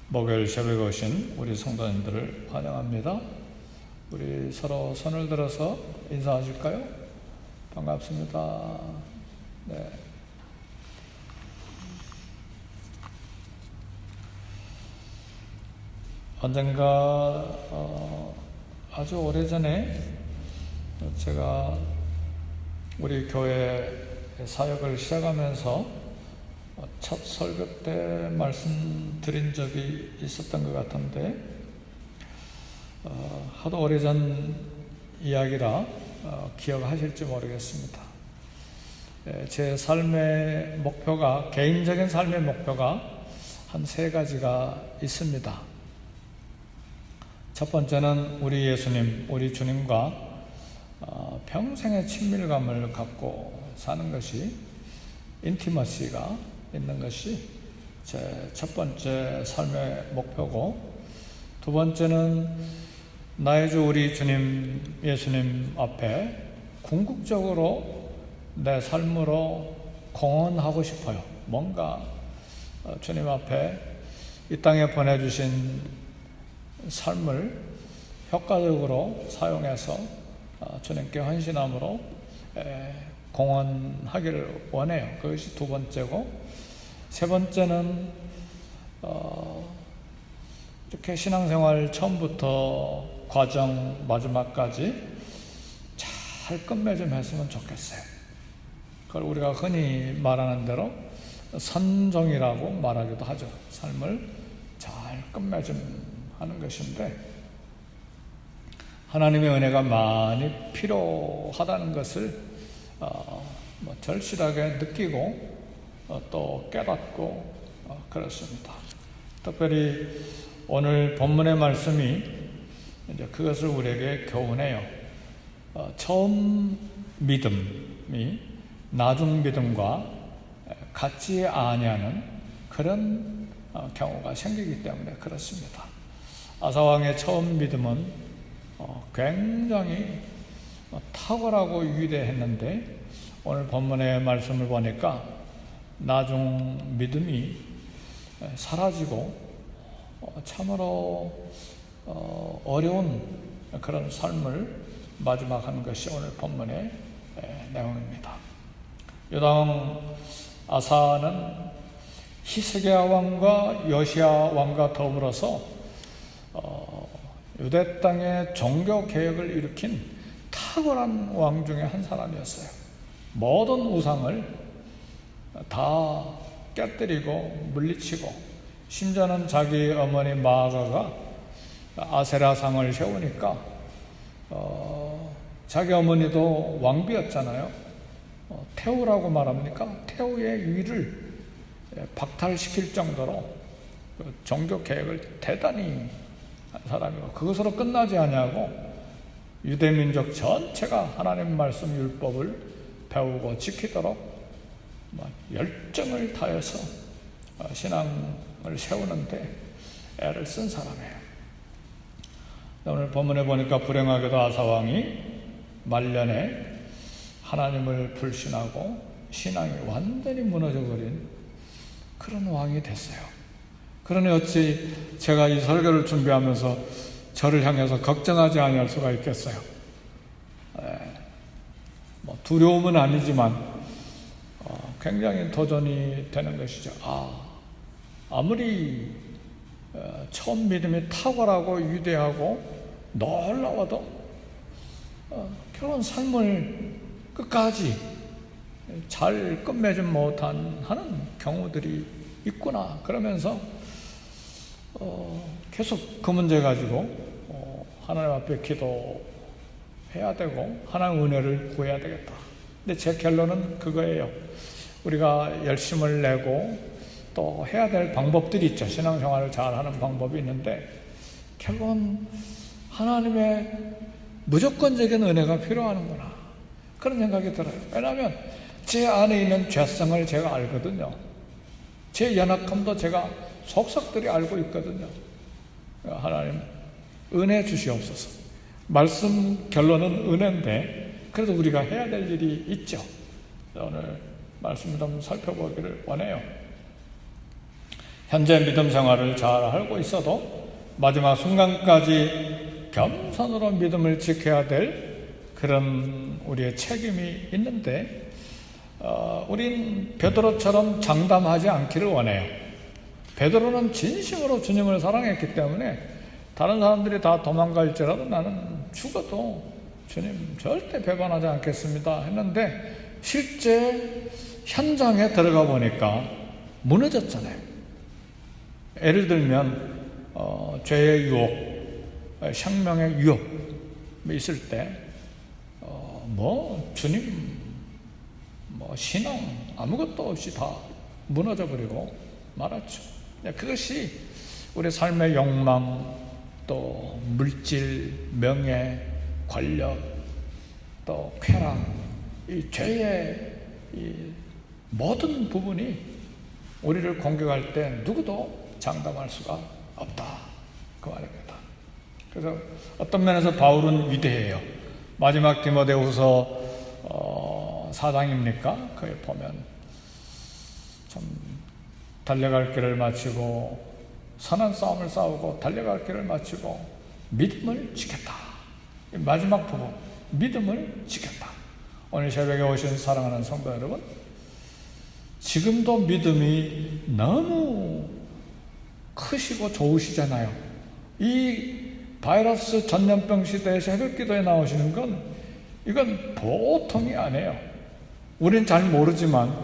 목요일 새벽에 오신 우리 성도님들을 환영합니다. 우리 서로 손을 들어서 인사하실까요? 반갑습니다. 네. 언젠가 아주 오래전에 제가 우리 교회 사역을 시작하면서 첫 설교 때 말씀드린 적이 있었던 것 같은데 하도 오래전 이야기라 기억하실지 모르겠습니다. 제 삶의 목표가, 개인적인 삶의 목표가 한 3가지가 있습니다. 첫 번째는 우리 예수님, 우리 주님과 평생의 친밀감을 갖고 사는 것이, 인티머시가 있는 것이 제 첫 번째 삶의 목표고, 두 번째는 나의 주 우리 주님 예수님 앞에 궁극적으로 내 삶으로 공헌하고 싶어요. 뭔가 주님 앞에 이 땅에 보내주신 삶을 효과적으로 사용해서 주님께 헌신함으로 공헌하기를 원해요. 그것이 두 번째고, 세 번째는 이렇게 신앙생활 처음부터 과정 마지막까지 잘 끝맺음 했으면 좋겠어요. 그걸 우리가 흔히 말하는 대로 선종이라고 말하기도 하죠. 삶을 잘 끝맺음 하는 것인데, 하나님의 은혜가 많이 필요하다는 것을 절실하게 느끼고 또 깨닫고 그렇습니다. 특별히 오늘 본문의 말씀이 이제 그것을 우리에게 교훈해요. 처음 믿음이 나중 믿음과 같지 아니하는 그런 경우가 생기기 때문에 그렇습니다. 아사왕의 처음 믿음은 굉장히 탁월하고 위대했는데, 오늘 본문의 말씀을 보니까 나중 믿음이 사라지고 참으로 어려운 그런 삶을 마지막한 것이 오늘 본문의 내용입니다. 유다왕 아사는 히스기야 왕과 여시야 왕과 더불어서 유대 땅에 종교 개혁을 일으킨 탁월한 왕 중에 한 사람이었어요. 모든 우상을 다 깨뜨리고 물리치고, 심지어는 자기 어머니 마아가가 아세라상을 세우니까 자기 어머니도 왕비였잖아요. 태우라고 말합니까? 태우의 위를 박탈시킬 정도로 종교 개혁을 대단히 한 사람이고, 그것으로 끝나지 아니하고 유대민족 전체가 하나님 말씀 율법을 배우고 지키도록 열정을 다해서 신앙을 세우는데 애를 쓴 사람이에요. 오늘 본문에 보니까 불행하게도 아사왕이 말년에 하나님을 불신하고 신앙이 완전히 무너져버린 그런 왕이 됐어요. 그러니 어찌 제가 이 설교를 준비하면서 저를 향해서 걱정하지 아니할 수가 있겠어요. 두려움은 아니지만 굉장히 도전이 되는 것이죠. 아무리 처음 믿음이 탁월하고 위대하고 놀라워도 결혼 삶을 끝까지 잘 끝맺지 못한 하는 경우들이 있구나. 그러면서 계속 그 문제 가지고 하나님 앞에 기도해야 되고 하나님 은혜를 구해야 되겠다. 근데 제 결론은 그거예요. 우리가 열심을 내고 또 해야 될 방법들이 있죠. 신앙생활을 잘하는 방법이 있는데, 결국은 하나님의 무조건적인 은혜가 필요하는구나, 그런 생각이 들어요. 왜냐하면 제 안에 있는 죄성을 제가 알거든요. 제 연약함도 제가 속속들이 알고 있거든요. 하나님 은혜 주시옵소서. 말씀 결론은 은혜인데 그래도 우리가 해야 될 일이 있죠. 오늘 말씀을 좀 살펴보기를 원해요. 현재 믿음 생활을 잘 하고 있어도 마지막 순간까지 겸손으로 믿음을 지켜야 될 그런 우리의 책임이 있는데 우린 베드로처럼 장담하지 않기를 원해요. 베드로는 진심으로 주님을 사랑했기 때문에 다른 사람들이 다 도망갈지라도 나는 죽어도 주님 절대 배반하지 않겠습니다 했는데 실제 현장에 들어가 보니까 무너졌잖아요. 예를 들면 죄의 유혹, 생명의 유혹 있을 때 주님 신앙 아무것도 없이 다 무너져 버리고 말았죠. 그것이 우리 삶의 욕망, 또 물질, 명예, 권력, 또 쾌락, 이 죄의 이 모든 부분이 우리를 공격할 때 누구도 장담할 수가 없다, 그 말입니다. 그래서 어떤 면에서 바울은 위대해요. 마지막 디모데후서 4장입니까? 거기 보면 참 달려갈 길을 마치고 선한 싸움을 싸우고 달려갈 길을 마치고 믿음을 지켰다. 마지막 부분, 믿음을 지켰다. 오늘 새벽에 오신 사랑하는 성도 여러분, 지금도 믿음이 너무 크시고 좋으시잖아요. 이 바이러스 전염병 시대에 새벽기도에 나오시는 건 이건 보통이 아니에요. 우린 잘 모르지만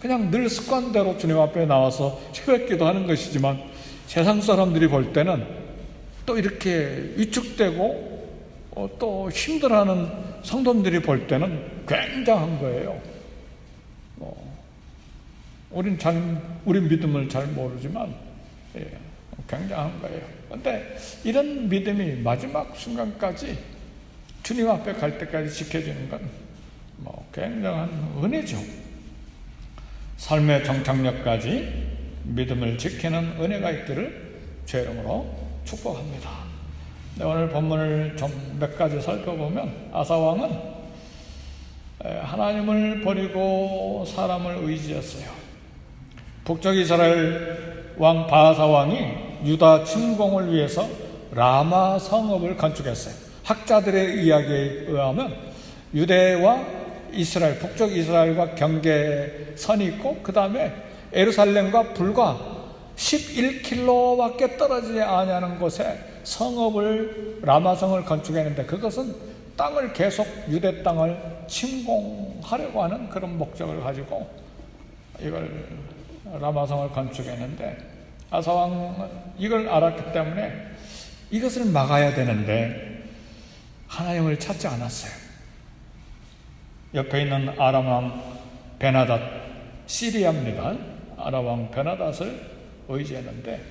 그냥 늘 습관대로 주님 앞에 나와서 새벽기도 하는 것이지만 세상 사람들이 볼 때는 또 이렇게 위축되고 또 힘들어하는 성도들이 볼 때는 굉장한 거예요. 우린 믿음을 잘 모르지만 굉장한 거예요. 그런데 이런 믿음이 마지막 순간까지 주님 앞에 갈 때까지 지켜지는 건 굉장한 은혜죠. 삶의 정착력까지 믿음을 지키는 은혜가 있기를 주의 이름으로 축복합니다. 오늘 본문을 좀 몇 가지 살펴보면 아사왕은 하나님을 버리고 사람을 의지했어요. 북쪽 이스라엘 왕 바하사 왕이 유다 침공을 위해서 라마 성읍을 건축했어요. 학자들의 이야기에 의하면 유대와 이스라엘, 북쪽 이스라엘과 경계선이 있고 그 다음에 예루살렘과 불과 11km밖에 떨어지지 않는 곳에 성읍을 라마성을 건축했는데 그것은 땅을 계속 유대 땅을 침공하려고 하는 그런 목적을 가지고 이걸 라마성을 건축했는데 아사왕은 이걸 알았기 때문에 이것을 막아야 되는데 하나님을 찾지 않았어요. 옆에 있는 아람 왕 베나닷, 시리아입니다. 아람 왕 베나닷을 의지했는데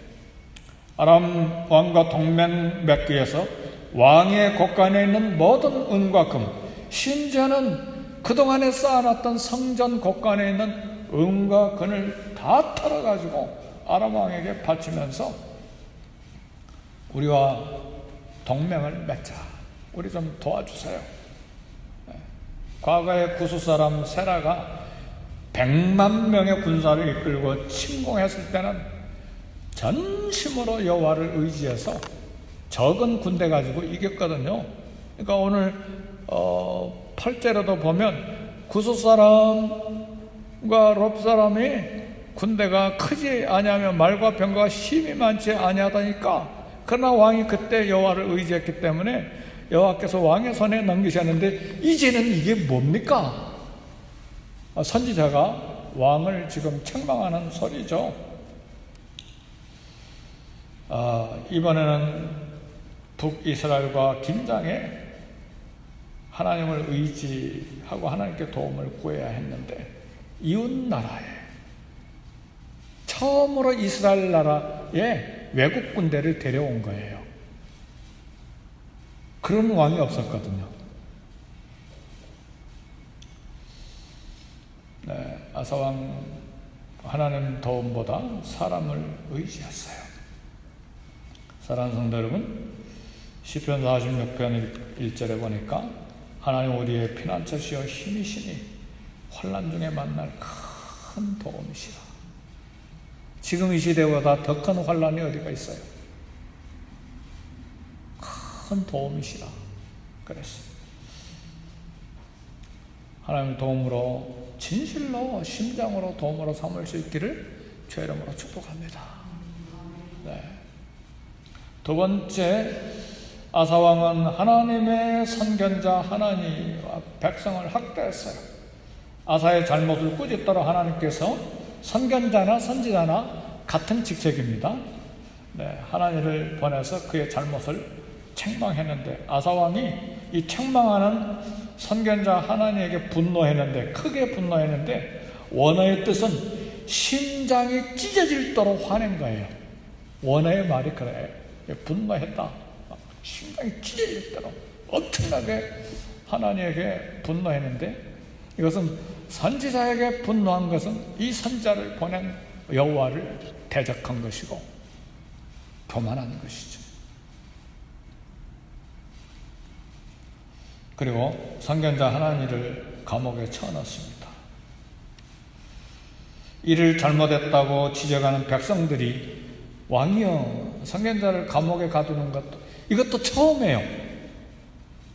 아람 왕과 동맹 맺기 위해서 왕의 곳간에 있는 모든 은과 금, 심지어는 그동안에 쌓아놨던 성전 곳간에 있는 은과 금을 다 털어가지고 아람 왕에게 바치면서 우리와 동맹을 맺자, 우리 좀 도와주세요. 과거에 구스 사람 세라가 100만 명의 군사를 이끌고 침공했을 때는 전심으로 여호와를 의지해서 적은 군대 가지고 이겼거든요. 그러니까 오늘 8절에도 보면 구스 사람과 롭 사람이 군대가 크지 아니하며 말과 병거가 힘이 많지 아니하다니까. 그러나 왕이 그때 여호와를 의지했기 때문에 여호와께서 왕의 손에 넘기셨는데 이제는 이게 뭡니까? 선지자가 왕을 지금 책망하는 소리죠. 이번에는 북이스라엘과 긴장에 하나님을 의지하고 하나님께 도움을 구해야 했는데 이웃나라에 처음으로 이스라엘 나라에 외국 군대를 데려온 거예요. 그런 왕이 없었거든요. 아사왕 하나님 도움보다 사람을 의지했어요. 사랑하는 성도 여러분, 시편 46편 1절에 보니까 하나님 우리의 피난처시여 힘이시니 환난 중에 만날 큰 도움이시라. 지금 이 시대보다 더 큰 환란이 어디가 있어요? 큰 도움이시라 그랬어요. 하나님의 도움으로 진실로 심장으로 도움으로 삼을 수 있기를 주의 이름으로 축복합니다. 네. 두 번째, 아사왕은 하나님의 선견자 하나니와 백성을 학대했어요. 아사의 잘못을 꾸짖도록 하나님께서 선견자나 선지자나 같은 직책입니다. 네, 하나니를 보내서 그의 잘못을 책망했는데 아사왕이 이 책망하는 선견자 하나니에게 분노했는데, 크게 분노했는데, 원어의 뜻은 심장이 찢어질도록 화낸 거예요. 원어의 말이 그래요. 분노했다. 심장이 찢어질도록 엄청나게 하나님에게 분노했는데, 이것은 선지자에게 분노한 것은 이 선지자를 보낸 여호와를 대적한 것이고 교만한 것이죠. 그리고 선견자 하나니를 감옥에 쳐넣습니다. 이를 잘못했다고 지적하는 백성들이 왕이여, 선견자를 감옥에 가두는 것도, 이것도 처음이에요.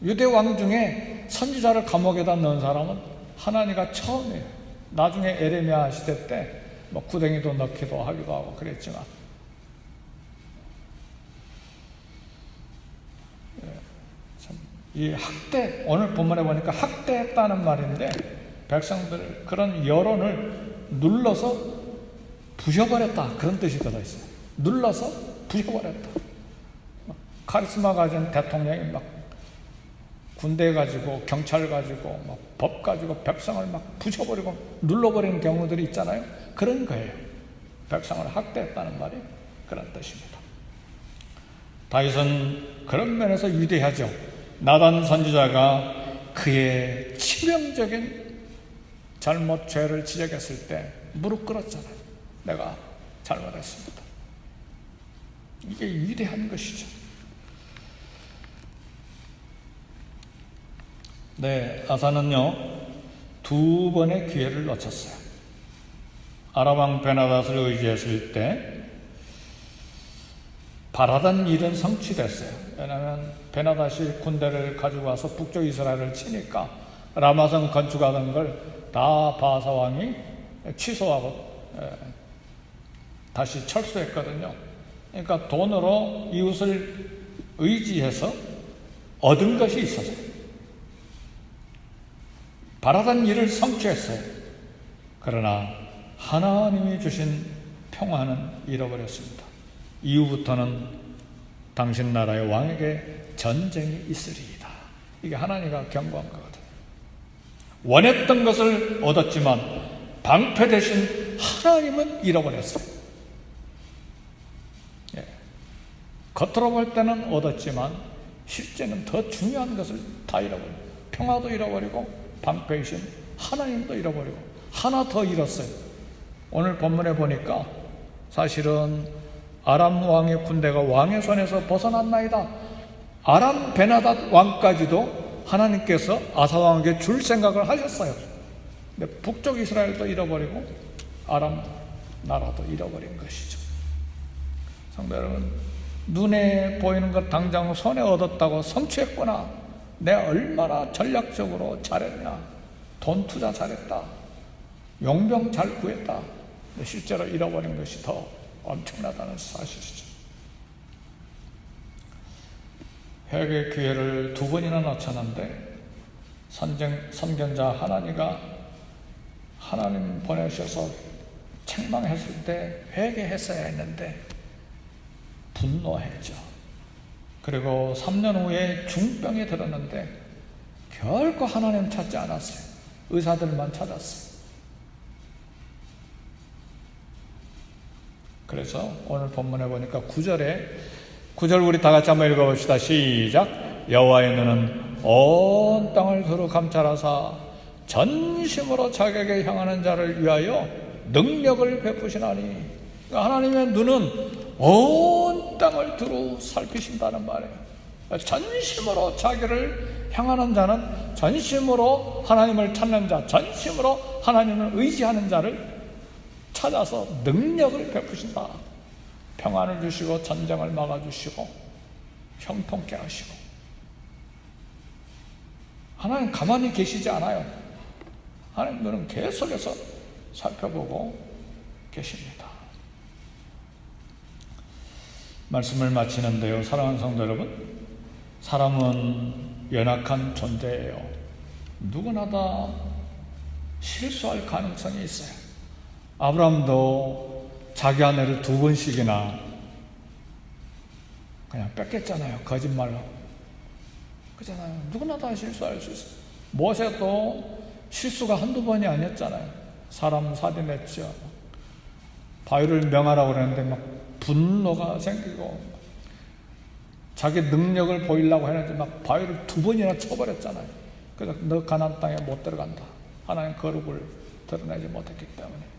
유대 왕 중에 선지자를 감옥에다 넣은 사람은 하나니가 처음이에요. 나중에 에레미야 시대 때 뭐 구덩이도 넣기도 하기도 하고 그랬지만, 이 학대, 오늘 본문에 보니까 학대했다는 말인데, 백성들 그런 여론을 눌러서 부셔버렸다, 그런 뜻이 들어있어요. 눌러서 부셔버렸다. 카리스마 가진 대통령이 막 군대 가지고 경찰 가지고 막 법 가지고 백성을 막 부셔버리고 눌러버리는 경우들이 있잖아요. 그런 거예요. 백성을 학대했다는 말이 그런 뜻입니다. 다윗은 그런 면에서 위대하죠. 나단 선지자가 그의 치명적인 잘못, 죄를 지적했을 때 무릎 꿇었잖아요. 내가 잘못했습니다. 이게 위대한 것이죠. 네, 아사는요, 두 번의 기회를 놓쳤어요. 아람왕 베나닷을 의지했을 때 바라던 일은 성취됐어요. 왜냐하면 베나닷이 군대를 가지고 와서 북쪽 이스라엘을 치니까 라마성 건축하던 걸 다 바하사 왕이 취소하고 다시 철수했거든요. 그러니까 돈으로 이웃을 의지해서 얻은 것이 있었어요. 바라던 일을 성취했어요. 그러나 하나님이 주신 평화는 잃어버렸습니다. 이후부터는 당신 나라의 왕에게 전쟁이 있으리이다. 이게 하나님과 경고한 거거든요. 원했던 것을 얻었지만 방패 대신 하나님은 잃어버렸어요. 예. 겉으로 볼 때는 얻었지만 실제는 더 중요한 것을 다 잃어버려요. 평화도 잃어버리고 방패이신 하나님도 잃어버리고 하나 더 잃었어요. 오늘 본문에 보니까 사실은 아람 왕의 군대가 왕의 손에서 벗어났나이다. 아람 베나닷 왕까지도 하나님께서 아사 왕에게 줄 생각을 하셨어요. 근데 북쪽 이스라엘도 잃어버리고 아람 나라도 잃어버린 것이죠. 성도 여러분, 눈에 보이는 것 당장 손에 얻었다고 성취했구나, 내가 얼마나 전략적으로 잘했냐, 돈 투자 잘했다, 용병 잘 구했다. 근데 실제로 잃어버린 것이 더 엄청나다는 사실이죠. 회개 기회를 두 번이나 놓쳤는데 선견자 하나니가 하나님 보내셔서 책망했을 때 회개했어야 했는데 분노했죠. 그리고 3년 후에 중병이 들었는데 결코 하나님 찾지 않았어요. 의사들만 찾았어요. 그래서 오늘 본문에 보니까 9절 우리 다 같이 한번 읽어봅시다. 시작. 여호와의 눈은 온 땅을 두루 감찰하사 전심으로 자기에게 향하는 자를 위하여 능력을 베푸시나니. 하나님의 눈은 온 땅을 두루 살피신다는 말이에요. 전심으로 자기를 향하는 자는, 전심으로 하나님을 찾는 자, 전심으로 하나님을 의지하는 자를 찾아서 능력을 베푸신다. 평안을 주시고 전쟁을 막아주시고 형통케 하시고. 하나님 가만히 계시지 않아요. 하나님 눈은 계속해서 살펴보고 계십니다. 말씀을 마치는데요, 사랑하는 성도 여러분, 사람은 연약한 존재예요. 누구나 다 실수할 가능성이 있어요. 아브라함도 자기 아내를 2번씩이나 그냥 뺏겼잖아요. 거짓말로. 그렇잖아요. 누구나 다 실수할 수 있어요. 모세도 실수가 한두 번이 아니었잖아요. 사람 살인했죠. 바위를 명하라고 그랬는데 막 분노가 생기고, 자기 능력을 보이려고 했는데 막 바위를 2번이나 쳐버렸잖아요. 그래서 너 가나안 땅에 못 들어간다. 하나님 거룩을 드러내지 못했기 때문에.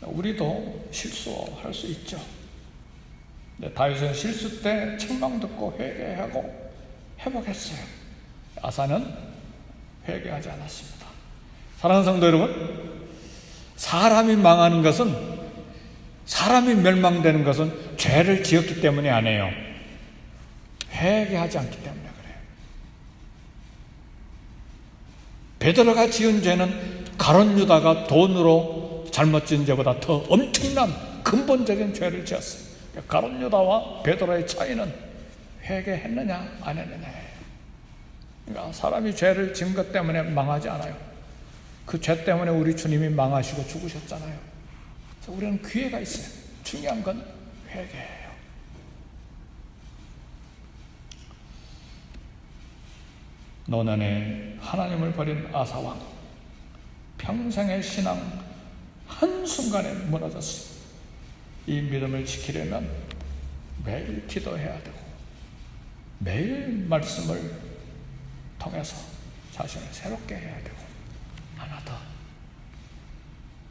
우리도 실수할 수 있죠. 다윗은 실수 때 책망 듣고 회개하고 회복했어요. 아사는 회개하지 않았습니다. 사랑하는 성도 여러분, 사람이 망하는 것은, 사람이 멸망되는 것은 죄를 지었기 때문이 아니에요. 회개하지 않기 때문에 그래요. 베드로가 지은 죄는 가룟 유다가 돈으로 잘못 지은 죄보다 더 엄청난 근본적인 죄를 지었어요. 가룟 유다와 베드로의 차이는 회개했느냐 안 했느냐예요. 그러니까 사람이 죄를 지은 것 때문에 망하지 않아요. 그 죄 때문에 우리 주님이 망하시고 죽으셨잖아요. 그래서 우리는 기회가 있어요. 중요한 건 회개예요. 노년에 하나님을 버린 아사왕, 평생의 신앙 한순간에 무너졌어요. 이 믿음을 지키려면 매일 기도해야 되고, 매일 말씀을 통해서 자신을 새롭게 해야 되고, 하나 더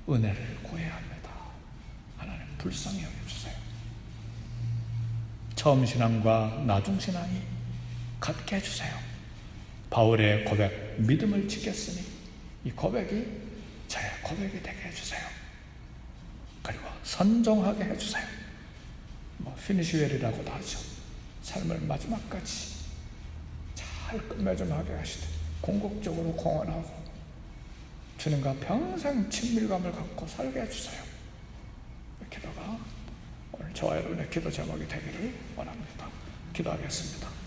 은혜를 구해야 합니다. 하나님 불쌍히 여겨주세요. 처음 신앙과 나중 신앙이 같게 해주세요. 바울의 고백, 믿음을 지켰으니 이 고백이 저의 고백이 되게 해주세요. 그리고 선종하게 해주세요. 피니시웰이라고도 하죠. 삶을 마지막까지 잘 끝맺음하게 하시되 궁극적으로 공헌하고 주님과 평생 친밀감을 갖고 살게 해주세요. 기도가 오늘 저와 여러분의 기도 제목이 되기를 원합니다. 기도하겠습니다.